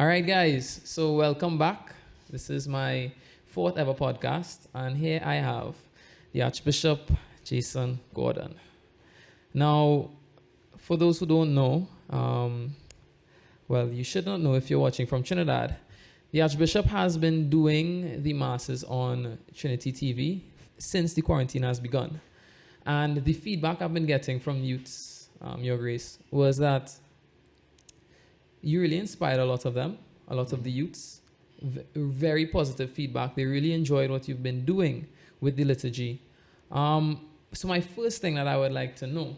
All right, guys. So welcome back. This is my fourth ever podcast, and here I have the Archbishop Jason Gordon. Now, for those who don't know, well, you should not know if you're watching from Trinidad. The Archbishop has been doing the masses on Trinity TV since the quarantine has begun. And the feedback I've been getting from youths, Your Grace, was that you really inspired a lot of them, a lot of the youths. Very positive feedback. They really enjoyed what you've been doing with the liturgy. So my first thing that I would like to know,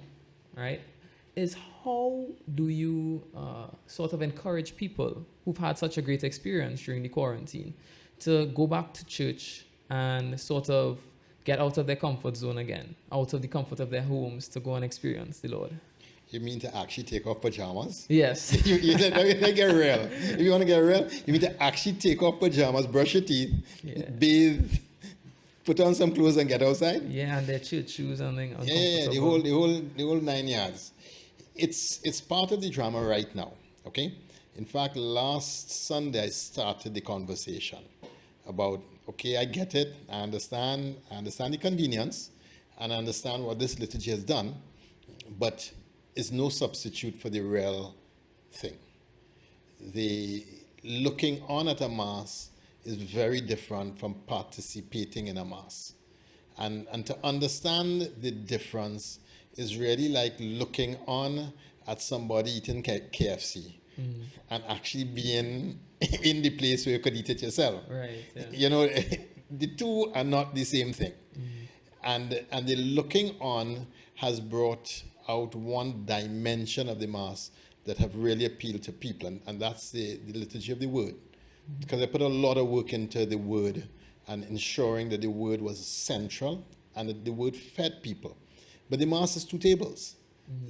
right, is how do you sort of encourage people who've had such a great experience during the quarantine to go back to church and sort of get out of their comfort zone again, out of the comfort of their homes to go and experience the Lord? You mean to actually take off pajamas? Yes. you get real. If you want to get real, you mean to actually take off pajamas, brush your teeth, bathe, put on some clothes and get outside? Yeah, and their church shoes and then the whole 9 yards. It's part of the drama right now, okay? In fact, last Sunday I started the conversation about, okay, I get it, I understand the convenience, and I understand what this liturgy has done, but it's no substitute for the real thing. The looking on at a mass is very different from participating in a mass. And to understand the difference is really like looking on at somebody eating KFC and actually being in the place where you could eat it yourself. Right. Yeah. You know, the two are not the same thing. And the looking on has brought out one dimension of the Mass that have really appealed to people, and that's the liturgy of the Word. Because I put a lot of work into the Word and ensuring that the Word was central and that the Word fed people. But the Mass is two tables.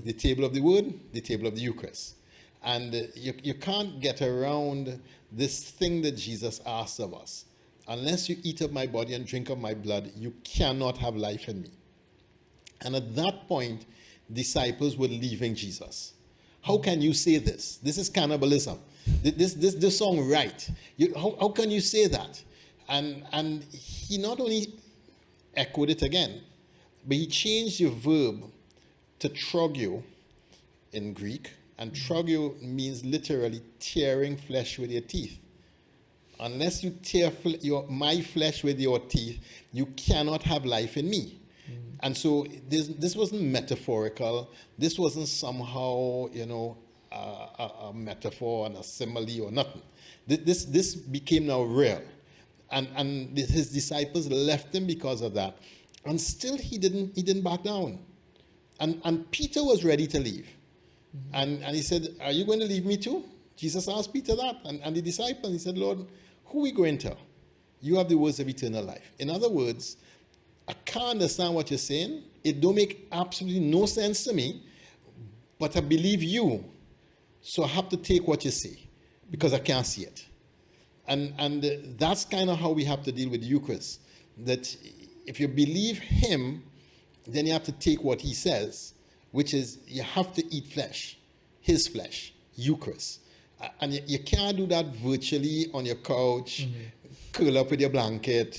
The table of the Word, the table of the Eucharist. And you can't get around this thing that Jesus asked of us. Unless you eat of my body and drink of my blood, you cannot have life in me. And at that point, disciples were leaving Jesus. How can you say this? This is cannibalism. This song right. How can you say that? And he not only echoed it again, but he changed your verb to trogio in Greek. And trogio means literally tearing flesh with your teeth. Unless you tear my flesh with your teeth, you cannot have life in me. And so this wasn't metaphorical. This wasn't somehow, a metaphor and a simile or nothing. This became now real. And his disciples left him because of that. And still he didn't back down. And Peter was ready to leave. And he said, are you going to leave me too? Jesus asked Peter that. And the disciples, he said, Lord, who are we going to? You have the words of eternal life. In other words, I can't understand what you're saying. It don't make absolutely no sense to me, but I believe you. So I have to take what you say because I can't see it. And that's kind of how we have to deal with the Eucharist. That if you believe him, then you have to take what he says, which is you have to eat flesh, his flesh, Eucharist. And you can't do that virtually on your couch, curl up with your blanket,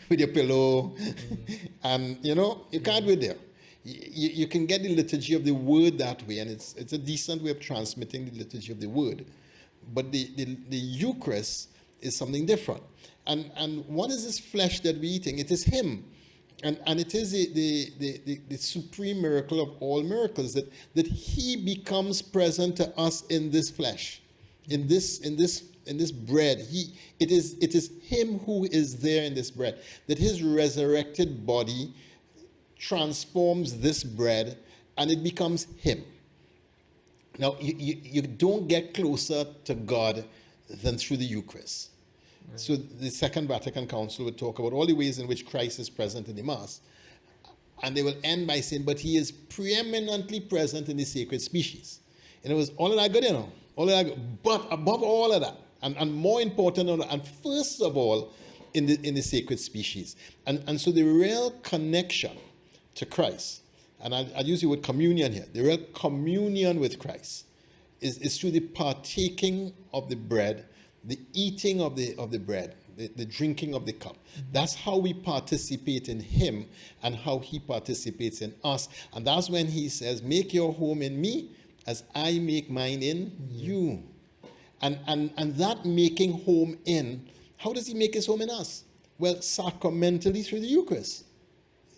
with your pillow, and you can't do it there. You can get the liturgy of the Word that way, and it's a decent way of transmitting the liturgy of the Word. But the Eucharist is something different. And what is this flesh that we're eating? It is him. And it is the supreme miracle of all miracles that he becomes present to us in this flesh, in this bread. It is him who is there in this bread, that his resurrected body transforms this bread and it becomes him. Now, you don't get closer to God than through the Eucharist. Right. So the Second Vatican Council would talk about all the ways in which Christ is present in the Mass. And they will end by saying, but he is preeminently present in the sacred species. And it was all of that good, all of that good. But above all of that, and more important, and first of all, in the sacred species. And so the real connection to Christ, and I'll use the word communion here, the real communion with Christ is through the partaking of the bread, the eating of the bread, the drinking of the cup. That's how we participate in him and how he participates in us. And that's when he says, make your home in me as I make mine in you. And that making home in, how does he make his home in us? Well, sacramentally through the Eucharist,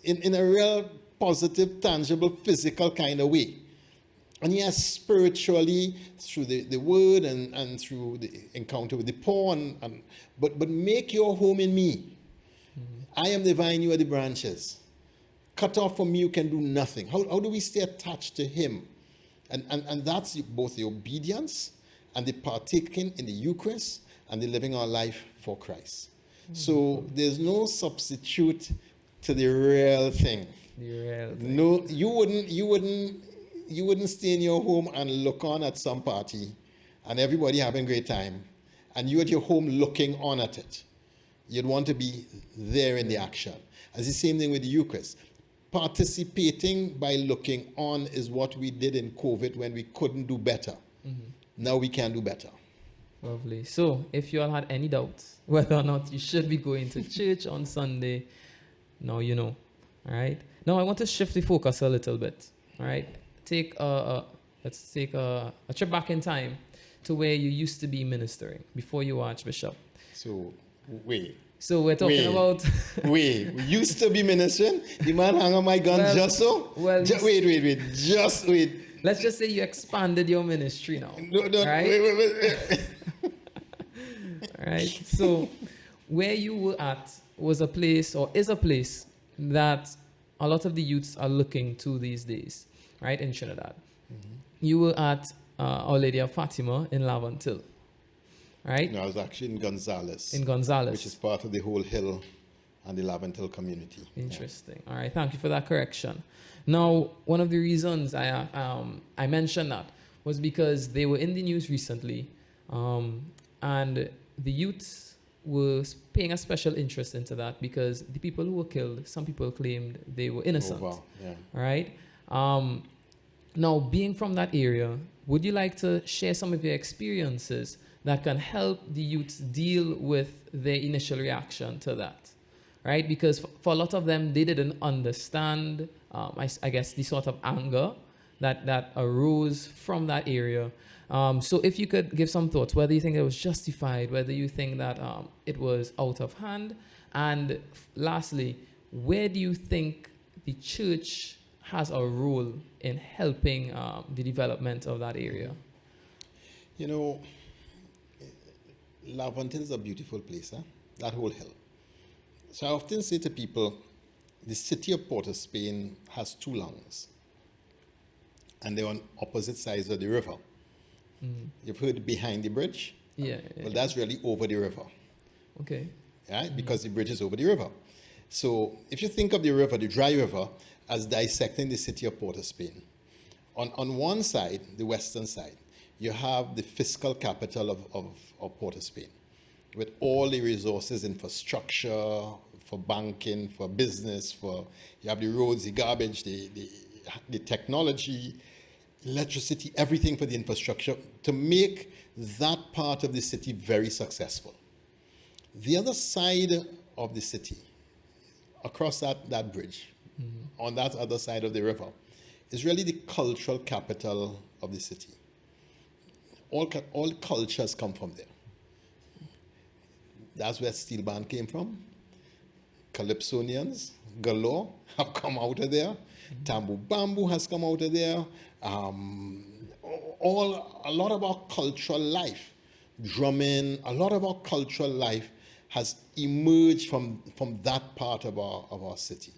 in a real positive, tangible, physical kind of way. And yes, spiritually through the word and through the encounter with the poor, but make your home in me. I am the vine, you are the branches. Cut off from me, you can do nothing. How do we stay attached to him? And that's both the obedience and the partaking in the Eucharist and the living our life for Christ. So there's no substitute to the real thing. The real thing. No, you wouldn't stay in your home and look on at some party and everybody having a great time and you at your home looking on at it. You'd want to be there in the action. It's the same thing with the Eucharist. Participating by looking on is what we did in COVID when we couldn't do better. Now we can do better. Lovely. So, if you all had any doubts whether or not you should be going to church on Sunday, now you know. All right. Now I want to shift the focus a little bit. All right. Let's take a trip back in time to where you used to be ministering before you were Archbishop. So, wait. So we're talking about... we used to be ministering? The man hung on my gun just so? Well, wait. Just wait. Let's just say you expanded your ministry now. No, right? Wait. All right. So where you were at was a place, or is a place, that a lot of the youths are looking to these days, right, in Trinidad. You were at Our Lady of Fatima in Laventille, right? No, I was actually in Gonzales. In Gonzales. Which is part of the whole Hill and the Laventille community. Interesting. Yeah. All right. Thank you for that correction. Now, one of the reasons I mentioned that was because they were in the news recently, and the youths were paying a special interest into that because the people who were killed, some people claimed they were innocent. Oh, wow. Yeah. All right. Now, being from that area, would you like to share some of your experiences that can help the youths deal with their initial reaction to that? Right? Because for a lot of them, they didn't understand, I guess, the sort of anger that arose from that area. So if you could give some thoughts, whether you think it was justified, whether you think that it was out of hand, and lastly, where do you think the church has a role in helping the development of that area? You know, Laventille is a beautiful place, that whole hill. So I often say to people, the city of Port of Spain has two lungs, and they're on opposite sides of the river. You've heard behind the bridge? Yeah. Well, that's really over the river. Okay. Right? Because the bridge is over the river. So if you think of the river, the dry river, as dissecting the city of Port of Spain, on one side, the western side, you have the fiscal capital of Port of Spain, with all the resources, infrastructure, for banking, for business, you have the roads, the garbage, the technology, electricity, everything for the infrastructure to make that part of the city very successful. The other side of the city, across that bridge, on that other side of the river, is really the cultural capital of the city. All cultures come from there. That's where steel band came from. Calypsonians galore have come out of there. Tambu bamboo has come out of there. A lot of our cultural life, drumming, a lot of our cultural life has emerged from that part of our city.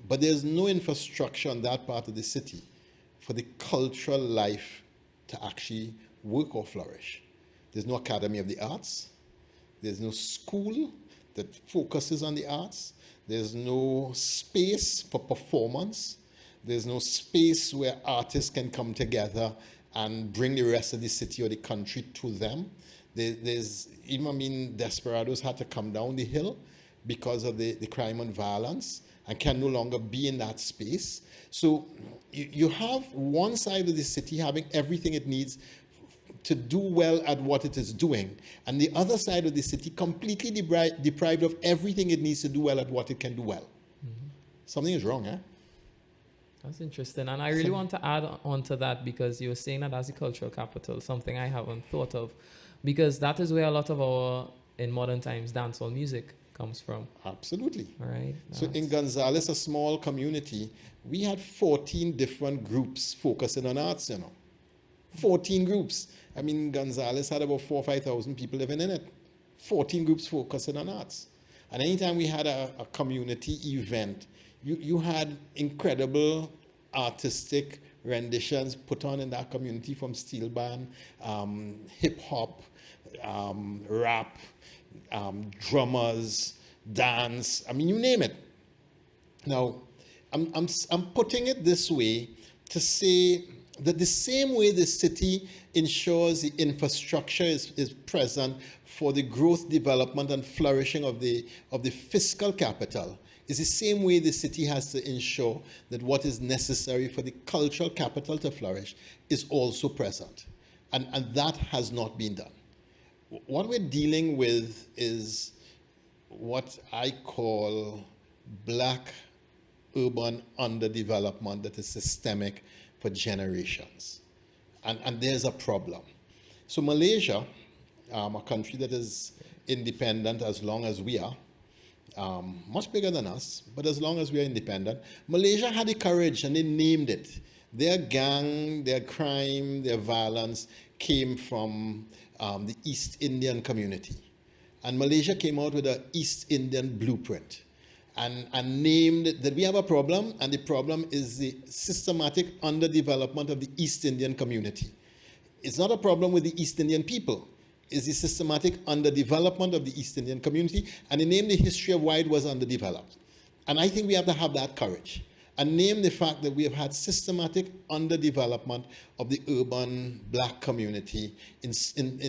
But there's no infrastructure in that part of the city for the cultural life to actually work or flourish. There's no Academy of the Arts. There's no school that focuses on the arts. There's no space for performance. There's no space where artists can come together and bring the rest of the city or the country to them. Desperados had to come down the hill because of the crime and violence and can no longer be in that space. So you have one side of the city having everything it needs to do well at what it is doing, and the other side of the city completely deprived of everything it needs to do well at what it can do well. Something is wrong, eh? That's interesting. And I really want to add on to that, because you were saying that as a cultural capital, something I haven't thought of, because that is where a lot of our, in modern times, dancehall music comes from. Absolutely. All right. So in Gonzales, a small community, we had 14 different groups focusing on arts, 14 groups. I mean, Gonzales had about 4,000 or 5,000 people living in it. 14 groups focusing on arts. And anytime we had a community event, you had incredible artistic renditions put on in that community, from steel band, hip hop, rap, drummers, dance. I mean, you name it. Now, I'm putting it this way to say that the same way the city ensures the infrastructure is present for the growth, development, and flourishing of the fiscal capital, is the same way the city has to ensure that what is necessary for the cultural capital to flourish is also present. And that has not been done. What we're dealing with is what I call black urban underdevelopment that is systemic for generations. And there's a problem. So Malaysia, a country that is independent as long as we are, much bigger than us, but as long as we are independent, Malaysia had the courage and they named it. Their gang, their crime, their violence came from the East Indian community. And Malaysia came out with an East Indian blueprint and named that we have a problem, and the problem is the systematic underdevelopment of the East Indian community. It's not a problem with the East Indian people. It's the systematic underdevelopment of the East Indian community, and they named the history of why it was underdeveloped. And I think we have to have that courage and name the fact that we have had systematic underdevelopment of the urban black community in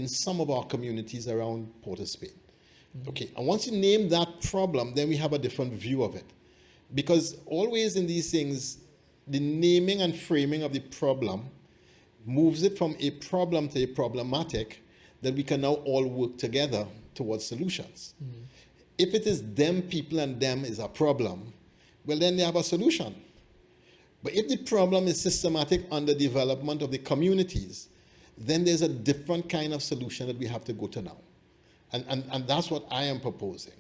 some of our communities around Port of Spain. Okay, and once you name that problem, then we have a different view of it. Because always in these things, the naming and framing of the problem moves it from a problem to a problematic that we can now all work together towards solutions. If it is them people and them is a problem, well, then they have a solution. But if the problem is systematic underdevelopment of the communities, then there's a different kind of solution that we have to go to now. And that's what I am proposing.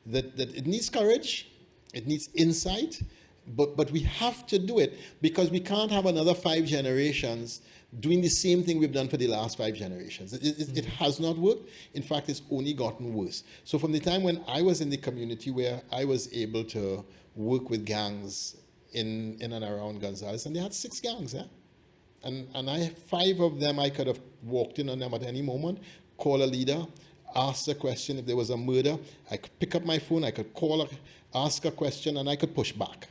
That it needs courage, it needs insight, but we have to do it, because we can't have another 5 generations doing the same thing we've done for the last 5 generations. It has not worked. In fact, it's only gotten worse. So from the time when I was in the community where I was able to work with gangs in and around Gonzales, and they had 6 gangs, yeah? And 5 of them, I could have walked in on them at any moment, call a leader, ask a question. If there was a murder, I could pick up my phone, I could call, ask a question, and I could push back.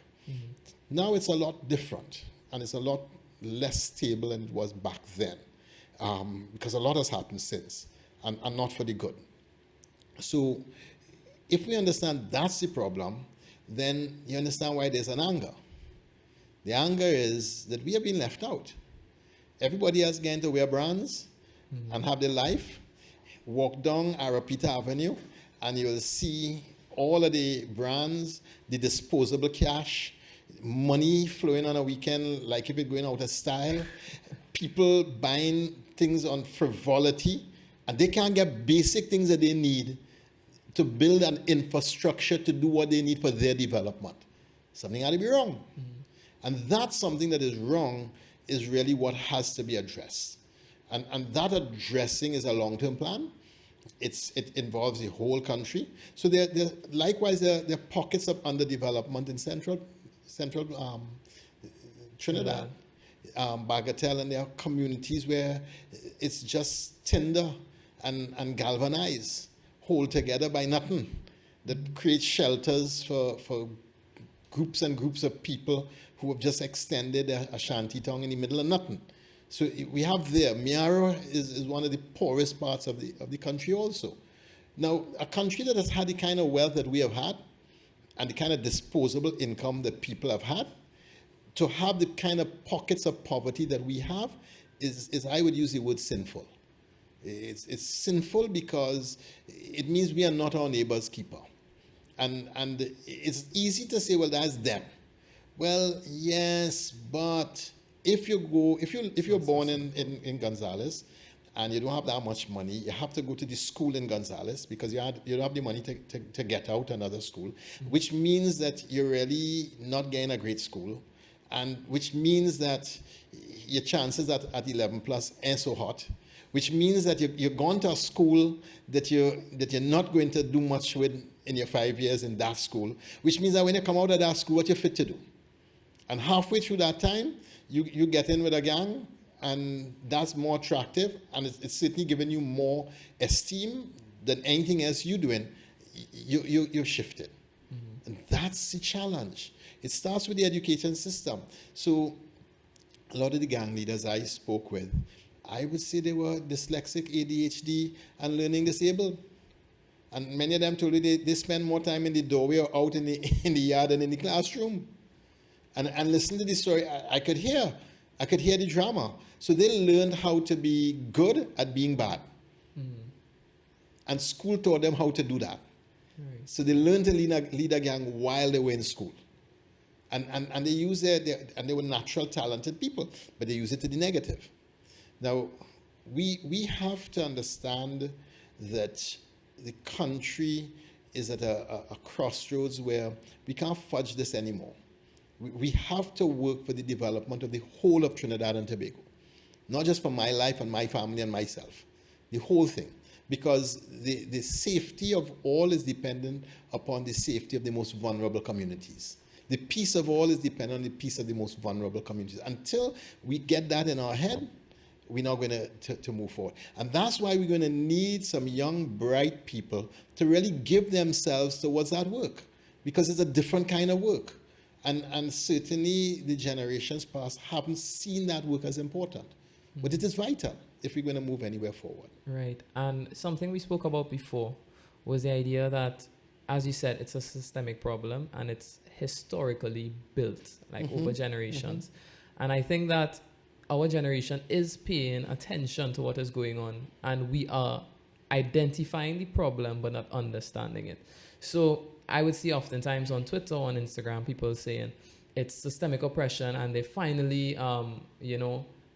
Now it's a lot different, and it's a lot less stable than it was back then, because a lot has happened since, and not for the good. So if we understand that's the problem, then you understand why there's an anger. The anger is that we have been left out. Everybody else getting to wear brands and have their life. Walk down Arapita Avenue, and you'll see all of the brands, the disposable cash, money flowing on a weekend like if it's going out of style, people buying things on frivolity, and they can't get basic things that they need to build an infrastructure to do what they need for their development. Something had to be wrong. And that's something that is wrong is really what has to be addressed. And that addressing is a long-term plan. It involves the whole country. So likewise, there are pockets of underdevelopment in central Trinidad, Bagatelle, and there are communities where it's just tinder and galvanized, hold together by nothing, that creates shelters for groups and groups of people who have just extended a shanty town in the middle of nothing. So we have there, Miaro is one of the poorest parts of the country also. Now, a country that has had the kind of wealth that we have had, and the kind of disposable income that people have had, to have the kind of pockets of poverty that we have is I would use the word sinful. It's sinful because it means we are not our neighbor's keeper. And it's easy to say, well, that's them. Well, yes, but if you're born in Gonzales and you don't have that much money, you have to go to the school in Gonzales because you don't have the money to get out another school, which means that you're really not getting a great school, and which means that your chances at 11 plus ain't so hot, which means that you're going to a school that you're not going to do much with in your 5 years in that school, which means that when you come out of that school, what you're fit to do. And halfway through that time, you get in with a gang, and that's more attractive, and it's certainly giving you more esteem than anything else you're doing. You're shifted. And that's the challenge. It starts with the education system. So a lot of the gang leaders I spoke with, I would say they were dyslexic, ADHD, and learning disabled. And many of them told me they spend more time in the doorway or out in the yard than in the classroom. And listen to this story, I could hear the drama. So they learned how to be good at being bad. And school taught them how to do that. Right. So they learned to lead a gang while they were in school. And they use and they were natural talented people, but they use it to the negative. Now, we have to understand that the country is at a crossroads where we can't fudge this anymore. We have to work for the development of the whole of Trinidad and Tobago, not just for my life and my family and myself, the whole thing, because the safety of all is dependent upon the safety of the most vulnerable communities. The peace of all is dependent on the peace of the most vulnerable communities. Until we get that in our head, we're not going to move forward. And that's why we're going to need some young, bright people to really give themselves towards that work, because it's a different kind of work. And certainly the generations past haven't seen that work as important. But it is vital if we're going to move anywhere forward. Right. And something we spoke about before was the idea that, as you said, it's a systemic problem and it's historically built, like over generations. And I think that our generation is paying attention to what is going on, and we are identifying the problem but not understanding it. So I would see oftentimes on Twitter or on Instagram people saying it's systemic oppression, and they finally,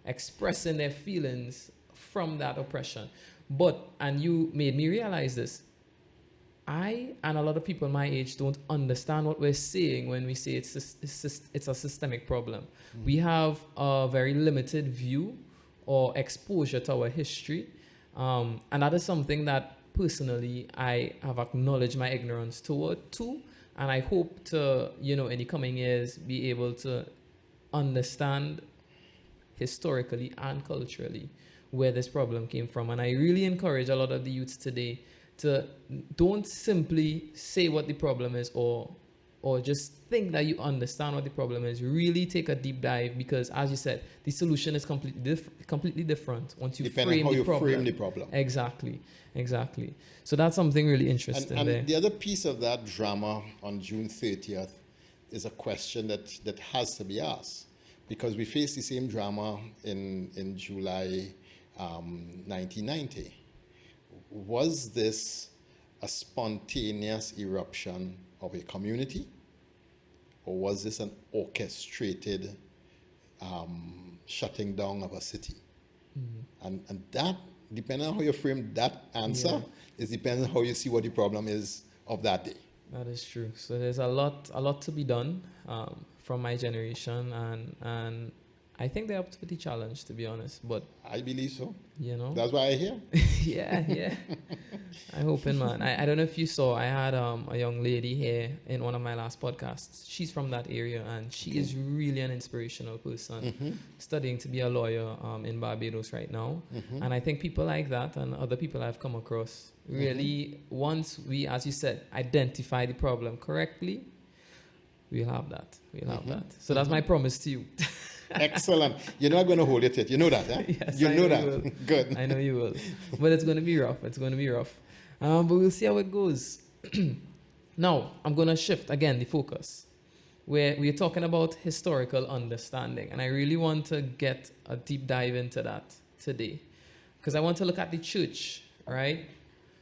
expressing their feelings from that oppression. And you made me realize this, I and a lot of people my age don't understand what we're saying when we say it's a systemic problem. We have a very limited view or exposure to our history, and that is something that personally I have acknowledged my ignorance toward too, and I hope to, in the coming years, be able to understand historically and culturally where this problem came from. And I really encourage a lot of the youths today to don't simply say what the problem is or just think that you understand what the problem is. Really take a deep dive, because as you said, the solution is completely different once you Depending frame on how the you problem. frame the problem. Exactly. So that's something really interesting and there. The other piece of that drama on June 30th is a question that has to be asked, because we faced the same drama in July 1990. Was this a spontaneous eruption of a community, or was this an orchestrated shutting down of a city? And that, depending on how you frame that answer, is depending on how you see what the problem is of that day. That is true. So there's a lot to be done from my generation, and I think they're up for the challenge, to be honest. But I believe so. That's why I hear. yeah. I hope, man. I don't know if you saw, I had a young lady here in one of my last podcasts. She's from that area, and she is really an inspirational person, studying to be a lawyer in Barbados right now. And I think people like that and other people I've come across really, once we, as you said, identify the problem correctly, we'll have that. So that's my promise to you. Excellent. You're not going to hold it yet. You know that, eh? Yes, you know that. You will. Good. I know you will. But it's going to be rough. But we'll see how it goes. Now, I'm going to shift again the focus. where we're talking about historical understanding. And I really want to get a deep dive into that today. Because I want to look at the church, right?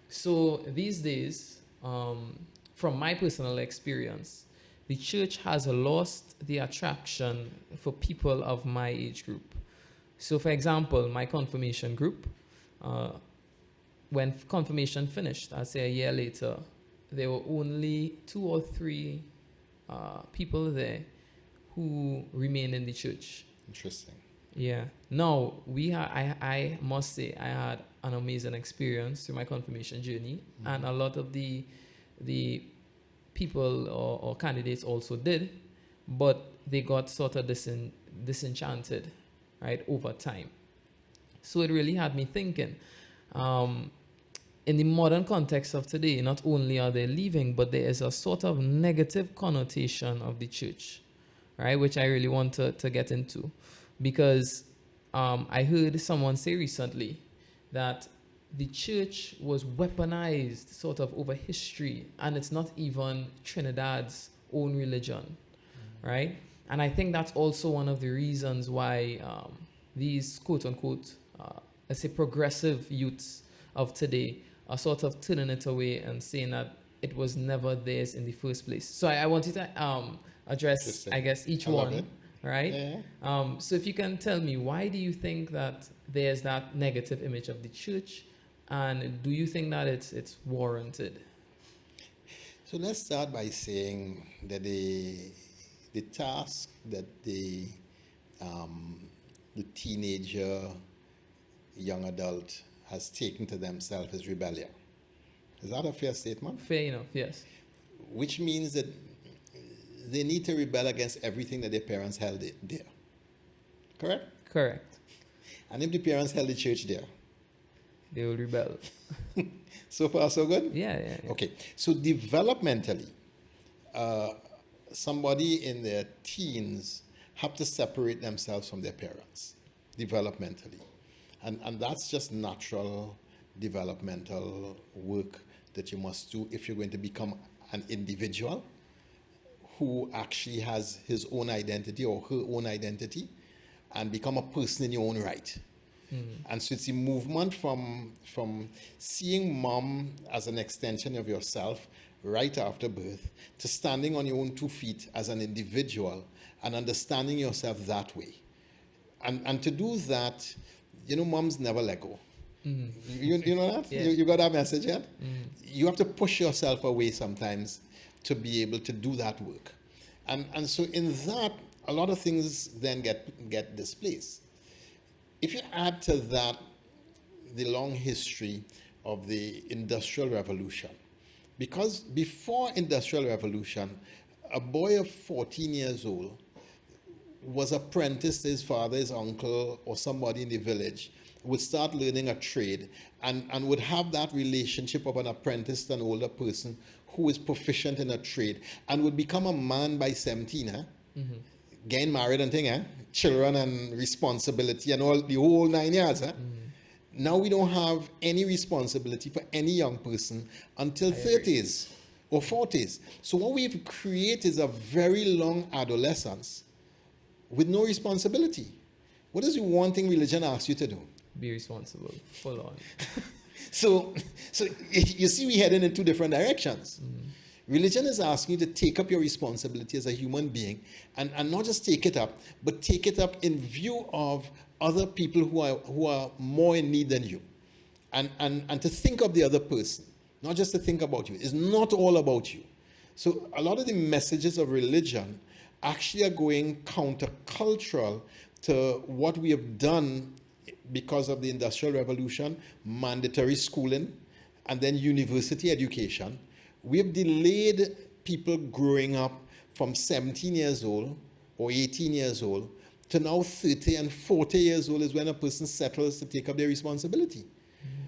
So these days, from my personal experience, the church has lost the attraction for people of my age group. So, for example, my confirmation group, when confirmation finished, I'd say a year later, there were only 2 or 3 people there who remained in the church. Interesting. Yeah. Now, I must say, I had an amazing experience through my confirmation journey, and a lot of the people or candidates also did, but they got sort of disenchanted, right, over time. So it really had me thinking. In the modern context of today, not only are they leaving, but there is a sort of negative connotation of the church, right, which I really want to get into. Because I heard someone say recently that the church was weaponized sort of over history, and it's not even Trinidad's own religion, right? And I think that's also one of the reasons why these quote-unquote, let's say, progressive youths of today are sort of turning it away and saying that it was never theirs in the first place. So I wanted to address, I guess, each one. Right? Yeah. So if you can tell me, why do you think that there's that negative image of the church, and do you think that it's warranted? So let's start by saying that the task that the teenager, young adult has taken to themselves is rebellion. Is that a fair statement? Fair enough, yes. Which means that they need to rebel against everything that their parents held dear. Correct? Correct. And if the parents held the church there? They will rebel. So far, so good? Yeah. Okay. So developmentally, somebody in their teens have to separate themselves from their parents, developmentally. And that's just natural developmental work that you must do if you're going to become an individual who actually has his own identity or her own identity and become a person in your own right. And so it's a movement from seeing mom as an extension of yourself right after birth to standing on your own 2 feet as an individual and understanding yourself that way. And to do that, moms never let go. You know that? Yeah. You got that message yet? You have to push yourself away sometimes to be able to do that work. And so in that, a lot of things then get displaced. If you add to that the long history of the Industrial Revolution, because before Industrial Revolution, a boy of 14 years old was apprenticed to his father, his uncle, or somebody in the village, would start learning a trade and would have that relationship of an apprentice to an older person who is proficient in a trade and would become a man by 17, getting married and thing, children and responsibility and all the whole 9 yards. Now we don't have any responsibility for any young person until 30s or 40s. So what we've created is a very long adolescence with no responsibility. What is the one thing religion asks you to do? Be responsible, full on. So you see, we're heading in 2 different directions. Religion is asking you to take up your responsibility as a human being and not just take it up, but take it up in view of other people who are more in need than you. And to think of the other person, not just to think about you. It's not all about you. So a lot of the messages of religion actually are going countercultural to what we have done because of the Industrial Revolution, mandatory schooling, and then university education. We have delayed people growing up from 17 years old or 18 years old to now 30 and 40 years old is when a person settles to take up their responsibility.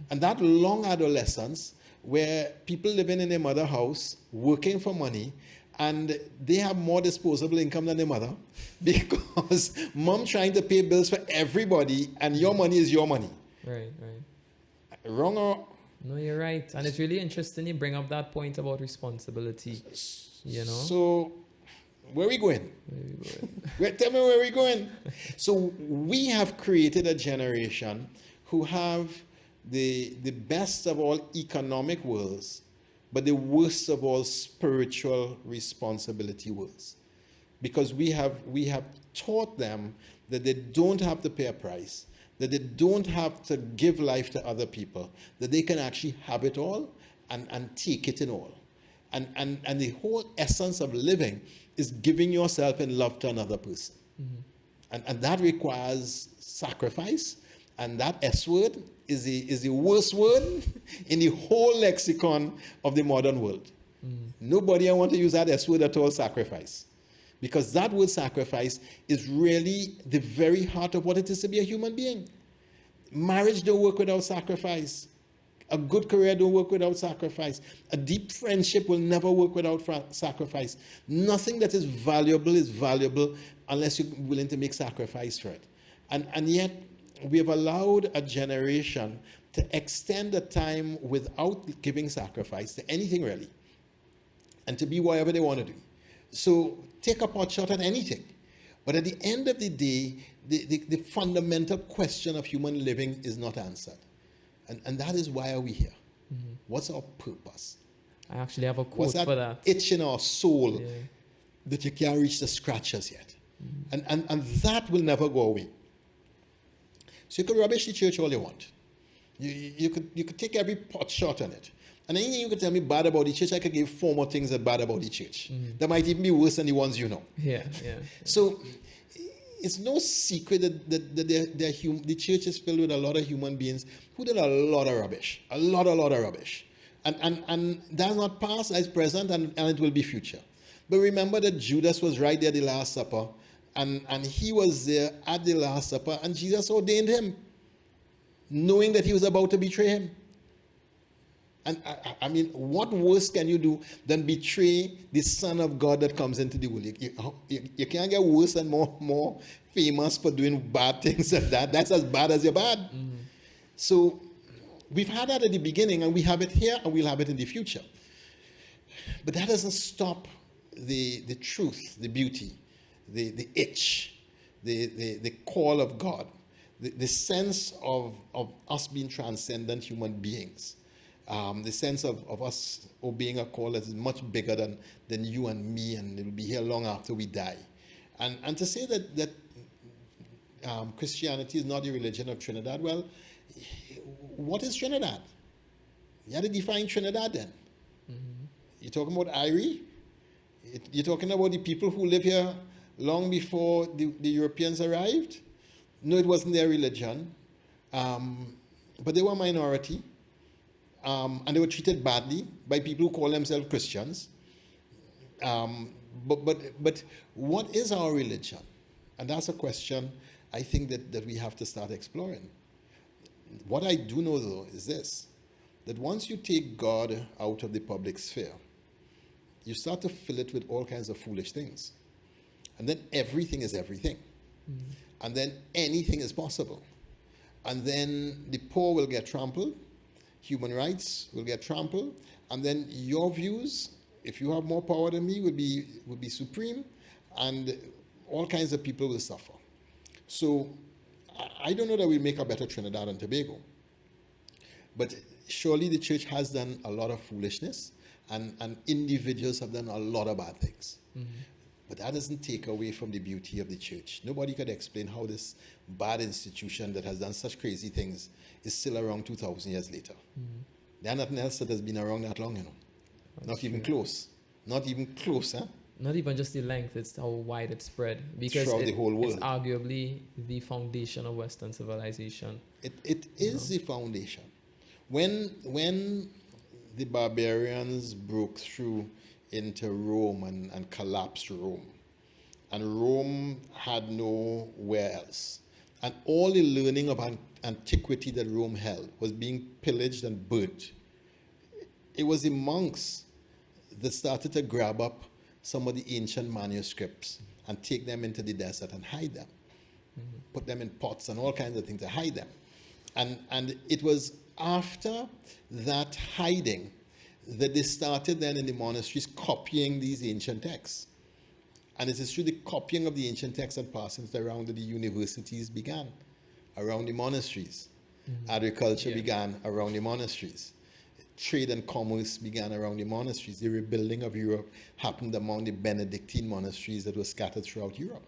And that long adolescence where people living in their mother's house, working for money, and they have more disposable income than their mother because mom trying to pay bills for everybody and your money is your money. Right. Wrong or... No, you're right. And it's really interesting you bring up that point about responsibility, So Where are we going? Where we going? Tell me where we're going. So we have created a generation who have the best of all economic worlds, but the worst of all spiritual responsibility worlds. Because we have taught them that they don't have to pay a price, that they don't have to give life to other people, that they can actually have it all and take it in all. And the whole essence of living is giving yourself in love to another person. And that requires sacrifice. And that S word is the worst word in the whole lexicon of the modern world. Nobody I want to use that S word at all, sacrifice. Because that word sacrifice is really the very heart of what it is to be a human being. Marriage don't work without sacrifice. A good career don't work without sacrifice. A deep friendship will never work without sacrifice. Nothing that is valuable unless you're willing to make sacrifice for it. And yet, we have allowed a generation to extend the time without giving sacrifice to anything really, and to be whatever they want to do. So take a pot shot at anything. But at the end of the day, the fundamental question of human living is not answered. And that is why are we here? What's our purpose? I actually have a What's quote for that. itch in our soul that you can't reach the scratches yet? And that will never go away. So you could rubbish the church all you want. You could take every pot shot on it. And anything you could tell me bad about the church, I could give 4 more things that bad about the church. That might even be worse than the ones you know. Yeah. So it's no secret that the church is filled with a lot of human beings who did a lot of rubbish. A lot of rubbish. And that's not past, that's present, and it will be future. But remember that Judas was right there at the Last Supper, and he was there at the Last Supper, and Jesus ordained him, knowing that he was about to betray him. And I mean, what worse can you do than betray the Son of God that comes into the world? You can't get worse and more famous for doing bad things than that. That's as bad as you're bad. So we've had that at the beginning, and we have it here, and we'll have it in the future. But that doesn't stop the truth, the beauty, the itch, the call of God, the sense of us being transcendent human beings. The sense of us obeying a call that is much bigger than you and me, and it will be here long after we die. And to say that Christianity is not the religion of Trinidad, well, what is Trinidad? You have to define Trinidad then. You're talking about Irie? You're talking about the people who live here long before the Europeans arrived? No, it wasn't their religion. But they were a minority. And they were treated badly by people who call themselves Christians. But what is our religion? And that's a question I think that we have to start exploring. What I do know, though, is this, that once you take God out of the public sphere, you start to fill it with all kinds of foolish things. And then everything is everything. And then anything is possible. And then the poor will get trampled. Human rights will get trampled, and then your views, if you have more power than me, will be supreme, and all kinds of people will suffer. So I don't know that we'll make a better Trinidad and Tobago, but surely the church has done a lot of foolishness, and individuals have done a lot of bad things. But that doesn't take away from the beauty of the church. Nobody could explain how this bad institution that has done such crazy things is still around 2,000 years later. There's nothing else that has been around that long, Not even close. Not even close, huh? Not even just the length, it's how wide it's spread. Because throughout the whole world. It's arguably the foundation of Western civilization. It is the foundation. When the barbarians broke through into Rome and collapsed Rome, and Rome had nowhere else, and all the learning of antiquity that Rome held was being pillaged and burnt. It was the monks that started to grab up some of the ancient manuscripts and take them into the desert and hide them, put them in pots and all kinds of things to hide them. And it was after that hiding that they started then in the monasteries copying these ancient texts. And it is through the copying of the ancient texts and passing it around that the universities began, around the monasteries. Agriculture began around the monasteries. Trade and commerce began around the monasteries. The rebuilding of Europe happened among the Benedictine monasteries that were scattered throughout Europe.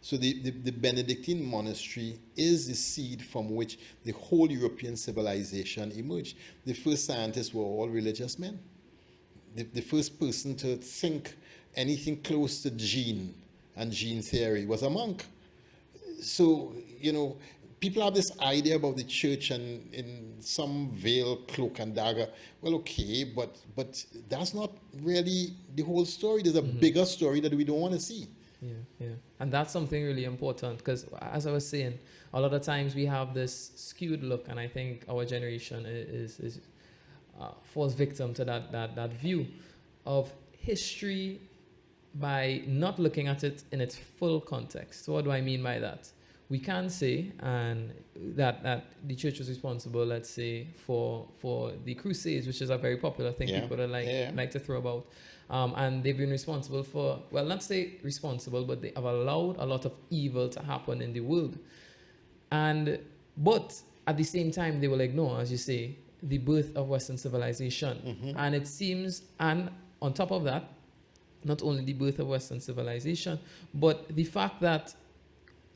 So the Benedictine monastery is the seed from which the whole European civilization emerged. The first scientists were all religious men. The first person to think anything close to gene and gene theory was a monk. So, people have this idea about the church and in some veil, cloak and dagger. Well, okay, but that's not really the whole story. There's a bigger story that we don't want to see. Yeah. And that's something really important because, as I was saying, a lot of times we have this skewed look, and I think our generation is falls victim to that view of history by not looking at it in its full context. So what do I mean by that? We can say that the church was responsible, let's say, for the Crusades, which is a very popular thing people like to throw about. And they've been responsible for, well, not say responsible, but they have allowed a lot of evil to happen in the world. But at the same time, they will ignore, as you say, the birth of Western civilization. And it seems, and on top of that, not only the birth of Western civilization, but the fact that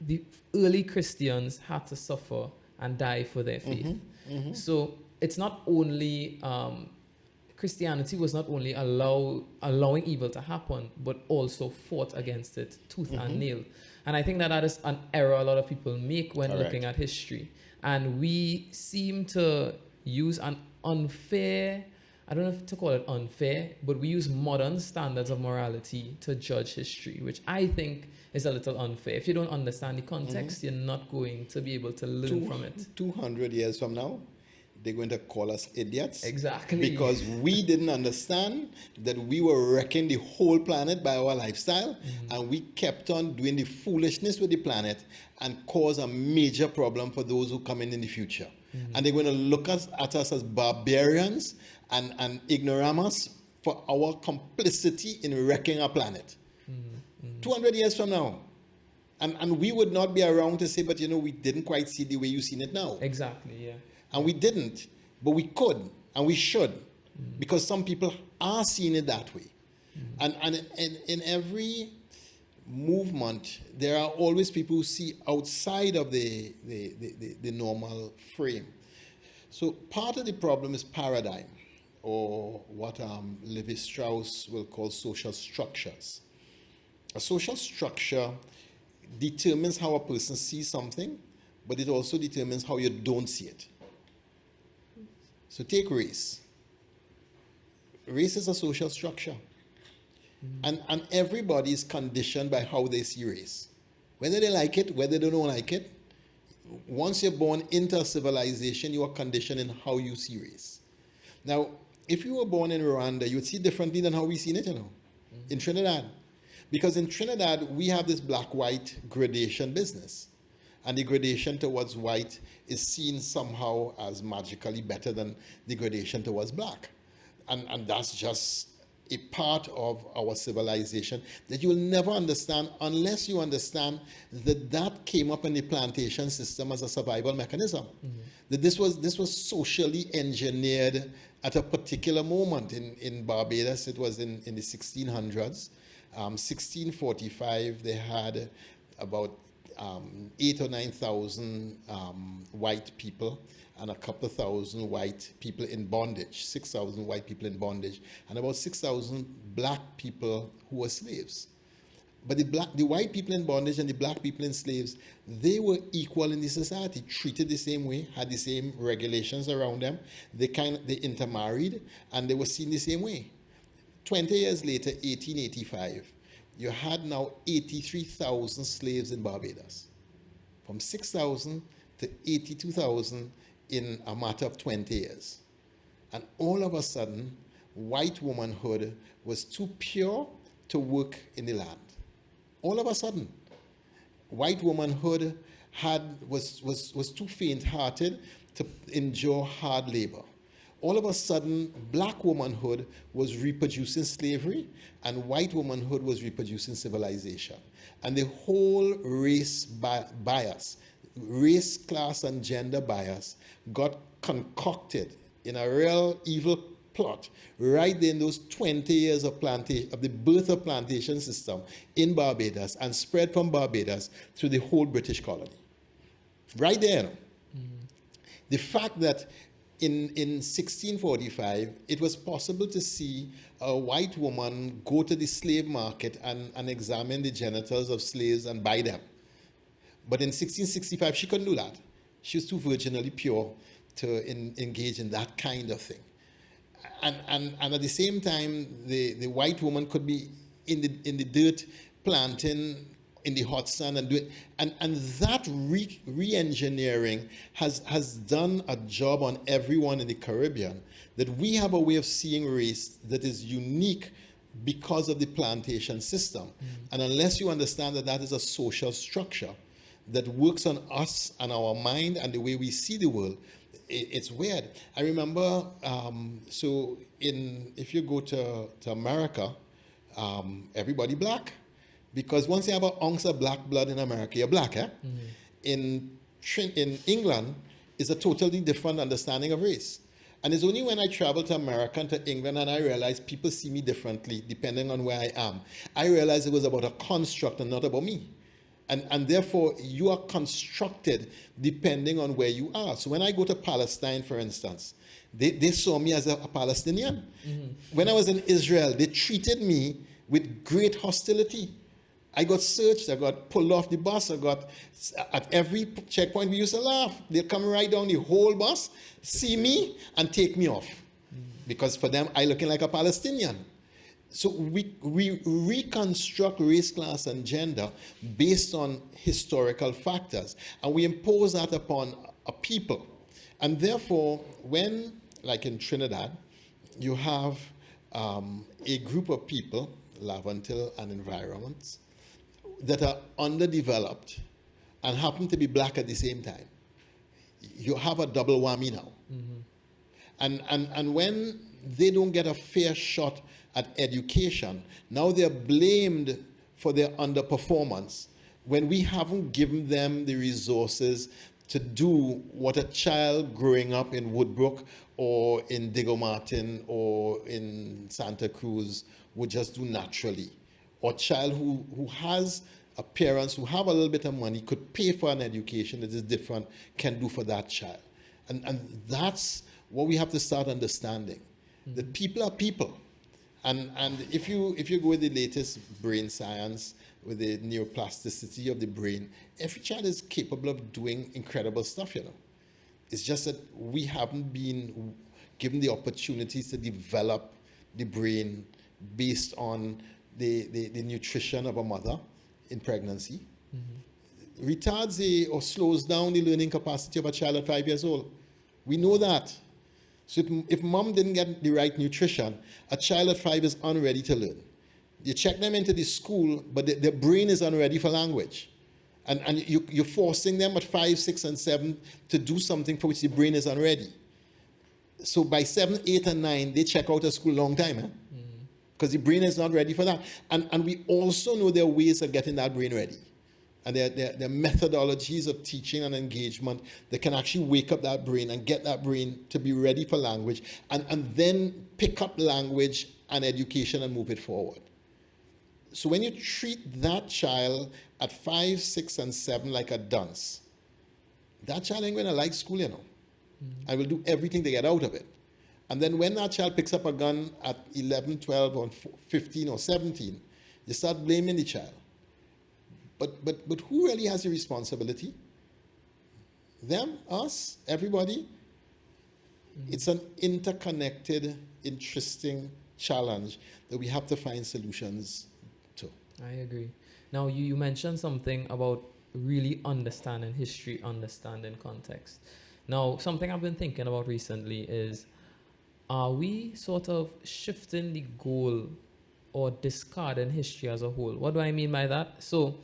the early Christians had to suffer and die for their faith. So it's not only, Christianity was not only allowing evil to happen, but also fought against it tooth and nail. And I think that is an error a lot of people make when looking at history. And we seem to use an unfair, I don't know if to call it unfair, but we use modern standards of morality to judge history, which I think is a little unfair. If you don't understand the context, you're not going to be able to learn from it. 200 years from now, they're going to call us idiots. Exactly. Because we didn't understand that we were wrecking the whole planet by our lifestyle, and we kept on doing the foolishness with the planet and cause a major problem for those who come in the future. And they're going to look at us as barbarians and ignoramus for our complicity in wrecking our planet. 200 years from now. And we would not be around to say, but we didn't quite see the way you've seen it now. Exactly, yeah. And we didn't, but we could, and we should, because some people are seeing it that way. And in every movement, there are always people who see outside of the normal frame. So part of the problem is paradigm, or what Levi Strauss will call social structures. A social structure determines how a person sees something, but it also determines how you don't see it. So take race. Race is a social structure. And everybody is conditioned by how they see race. Whether they like it, whether they don't like it, once you're born into a civilization, you are conditioned in how you see race. Now, if you were born in Rwanda, you would see differently than how we see it, in Trinidad. Because in Trinidad, we have this black-white gradation business. And the gradation towards white is seen somehow as magically better than the gradation towards black. And that's just a part of our civilization that you will never understand unless you understand that came up in the plantation system as a survival mechanism. That this was socially engineered at a particular moment. In Barbados, it was in the 1600s. 1645, they had about 8,000 or 9,000 white people and a couple of thousand white people in bondage, 6,000 white people in bondage, and about 6,000 black people who were slaves. But the white people in bondage and the black people in slaves, they were equal in the society, treated the same way, had the same regulations around them. They intermarried, and they were seen the same way. 20 years later, 1885, you had now 83,000 slaves in Barbados. From 6,000 to 82,000 in a matter of 20 years. And all of a sudden, white womanhood was too pure to work in the land. All of a sudden, white womanhood was too faint-hearted to endure hard labor. all of a sudden, black womanhood was reproducing slavery and white womanhood was reproducing civilization. And the whole race bias, race, class, and gender bias got concocted in a real evil plot right there in those 20 years of the birth of plantation system in Barbados, and spread from Barbados through the whole British colony. Right there. Mm-hmm. The fact that in 1645, it was possible to see a white woman go to the slave market and examine the genitals of slaves and buy them. But in 1665, she couldn't do that. She was too virginally pure to engage in that kind of thing. And at the same time, the white woman could be in the dirt planting in the hot sun and do it. And that re-engineering has done a job on everyone in the Caribbean, that we have a way of seeing race that is unique because of the plantation system. Mm-hmm. And unless you understand that that is a social structure that works on us and our mind and the way we see the world, it's weird. I remember, if you go to America, everybody black. Because once you have an ounce of black blood in America, you're black, eh? Mm-hmm. In England, it's a totally different understanding of race. And it's only when I travel to America and to England and I realize people see me differently depending on where I am. I realized it was about a construct and not about me. And therefore, you are constructed depending on where you are. So when I go to Palestine, for instance, they saw me as a Palestinian. Mm-hmm. When I was in Israel, they treated me with great hostility. I got searched, I got pulled off the bus, at every checkpoint we used to laugh. They'll come right down the whole bus, see me, and take me off. Mm-hmm. Because for them, I looking like a Palestinian. So we reconstruct race, class, and gender based on historical factors. And we impose that upon a people. And therefore, when, like in Trinidad, you have a group of people, Laventille and environments, that are underdeveloped and happen to be black at the same time, you have a double whammy now. Mm-hmm. And when they don't get a fair shot at education, now they're blamed for their underperformance when we haven't given them the resources to do what a child growing up in Woodbrook or in Diego Martin or in Santa Cruz would just do naturally. Or a child who has a parents who have a little bit of money, could pay for an education that is different, can do for that child. And that's what we have to start understanding. Mm-hmm. That people are people. And if you go with the latest brain science, with the neuroplasticity of the brain, every child is capable of doing incredible stuff, you know. It's just that we haven't been given the opportunities to develop the brain based on the nutrition of a mother in pregnancy. Mm-hmm. Retards or slows down the learning capacity of a child at 5 years old. We know that. So if mom didn't get the right nutrition, a child at 5 is unready to learn. You check them into the school, but their brain is unready for language. And you're forcing them at 5, 6, and 7 to do something for which the brain is unready. So by 7, 8, and 9, they check out of school a long time, eh? Because the brain is not ready for that. And we also know there are ways of getting that brain ready. And there are methodologies of teaching and engagement that can actually wake up that brain and get that brain to be ready for language, and then pick up language and education and move it forward. So when you treat that child at 5, 6, and 7 like a dunce, that child ain't going to like school, you know. Mm-hmm. I will do everything to get out of it. And then when that child picks up a gun at 11, 12, or 15, or 17, you start blaming the child. But who really has the responsibility? Them, us, everybody? Mm-hmm. It's an interconnected, interesting challenge that we have to find solutions to. I agree. Now, you mentioned something about really understanding history, understanding context. Now, something I've been thinking about recently is, are we sort of shifting the goal or discarding history as a whole? What do I mean by that? So,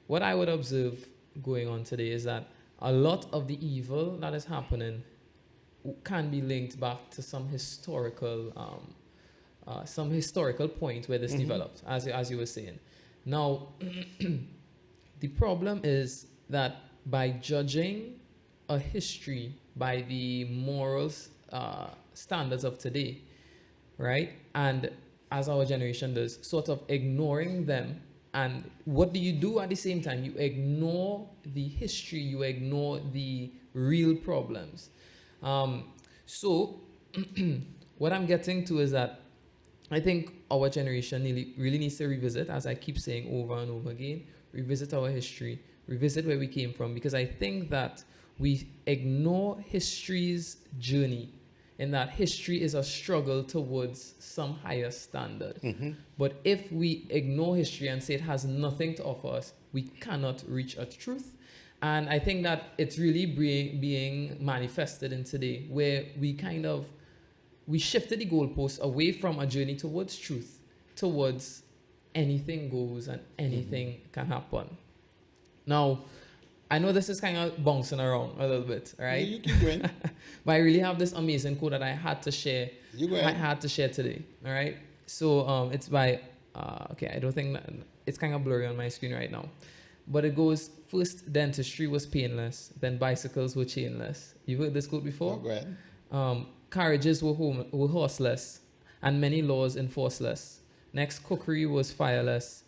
what I would observe going on today is that a lot of the evil that is happening can be linked back to some historical point where this developed, as you were saying. Now, the problem is that by judging a history by the morals standards of today, right, and as our generation does, sort of ignoring them. And what do you do at the same time? You ignore the history, you ignore the real problems. So, what I'm getting to is that I think our generation really needs to revisit, as I keep saying over and over again, revisit our history, revisit where we came from, because I think that we ignore history's journey, in that history is a struggle towards some higher standard. But if we ignore history and say it has nothing to offer us, we cannot reach a truth. And I think that it's really being manifested in today, where we shifted the goalposts away from a journey towards truth, towards anything goes and anything can happen. Now, I know this is kind of bouncing around a little bit, right? You keep going. But I really have this amazing quote that I had to share. I had to share today, all right? So it's by, I don't think that, it's kind of blurry on my screen right now. But it goes, first dentistry was painless, then bicycles were chainless. You've heard this quote before? Oh, go ahead. Carriages were horseless, and many laws enforceless. Next, cookery was fireless,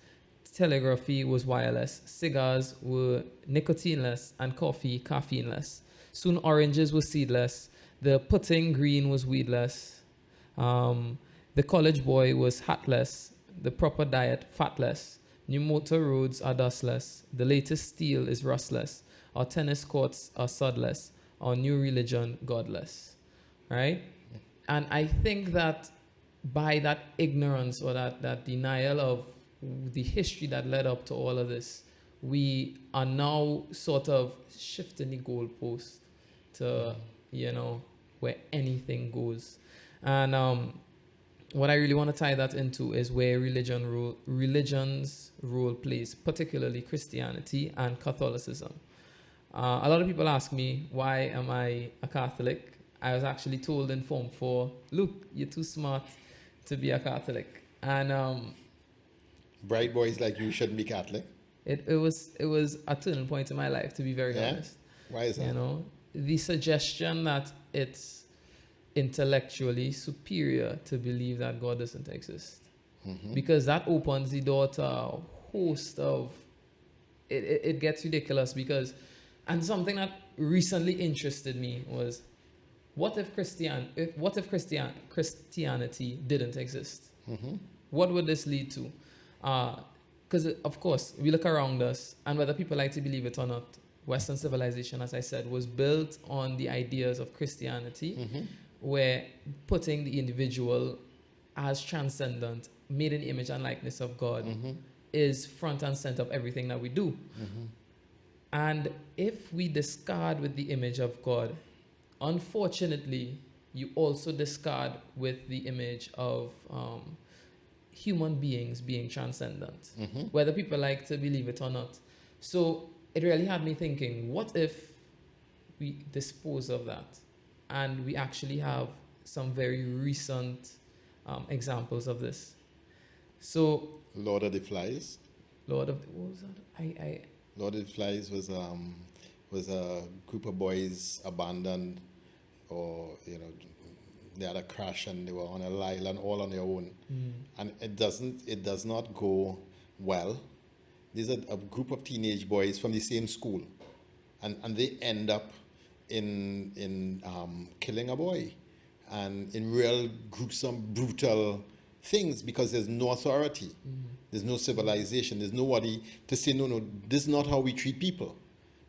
telegraphy was wireless, cigars were nicotineless, and coffee caffeineless. Soon oranges were seedless, the pudding green was weedless, the college boy was hatless, the proper diet fatless, new motor roads are dustless, the latest steel is rustless, our tennis courts are sodless, our new religion godless. Right? And I think that by that ignorance or that denial of the history that led up to all of this, we are now sort of shifting the goalpost to, where anything goes. And what I really want to tie that into is where religion's role plays, particularly Christianity and Catholicism. A lot of people ask me, why am I a Catholic? I was actually told in Form 4, look, you're too smart to be a Catholic. And bright boys like you shouldn't be Catholic. It was a turning point in my life, to be very honest. Why is that? The suggestion that it's intellectually superior to believe that God doesn't exist. Because that opens the door to a host of, it gets ridiculous because, and something that recently interested me was, what if Christianity didn't exist? What would this lead to? Because, of course, we look around us, and whether people like to believe it or not, Western civilization, as I said, was built on the ideas of Christianity, where putting the individual as transcendent, made in the image and likeness of God, is front and center of everything that we do. And if we discard with the image of God, unfortunately, you also discard with the image of human beings being transcendent, whether people like to believe it or not. So it really had me thinking, what if we dispose of that? And we actually have some very recent examples of this. So, Lord of the Flies. What was that? Lord of the Flies was a group of boys abandoned, or they had a crash and they were on an island all on their own, and it does not go well. These are a group of teenage boys from the same school, and they end up in killing a boy, and in real gruesome, brutal things, because there's no authority, there's no civilization, there's nobody to say no, this is not how we treat people,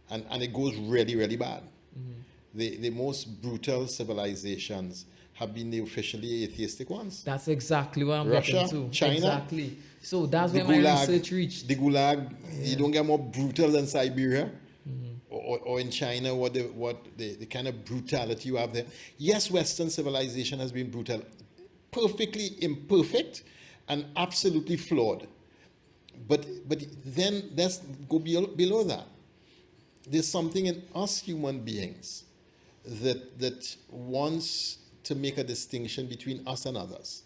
and it goes really, really bad. The most brutal civilizations have been the officially atheistic ones. That's exactly what I'm Russia, getting to. China. Exactly. So that's where my research reached. The Gulag, you don't get more brutal than Siberia, or in China, what the kind of brutality you have there. Yes, Western civilization has been brutal, perfectly imperfect, and absolutely flawed. But then let's go below that. There's something in us human beings that wants to make a distinction between us and others.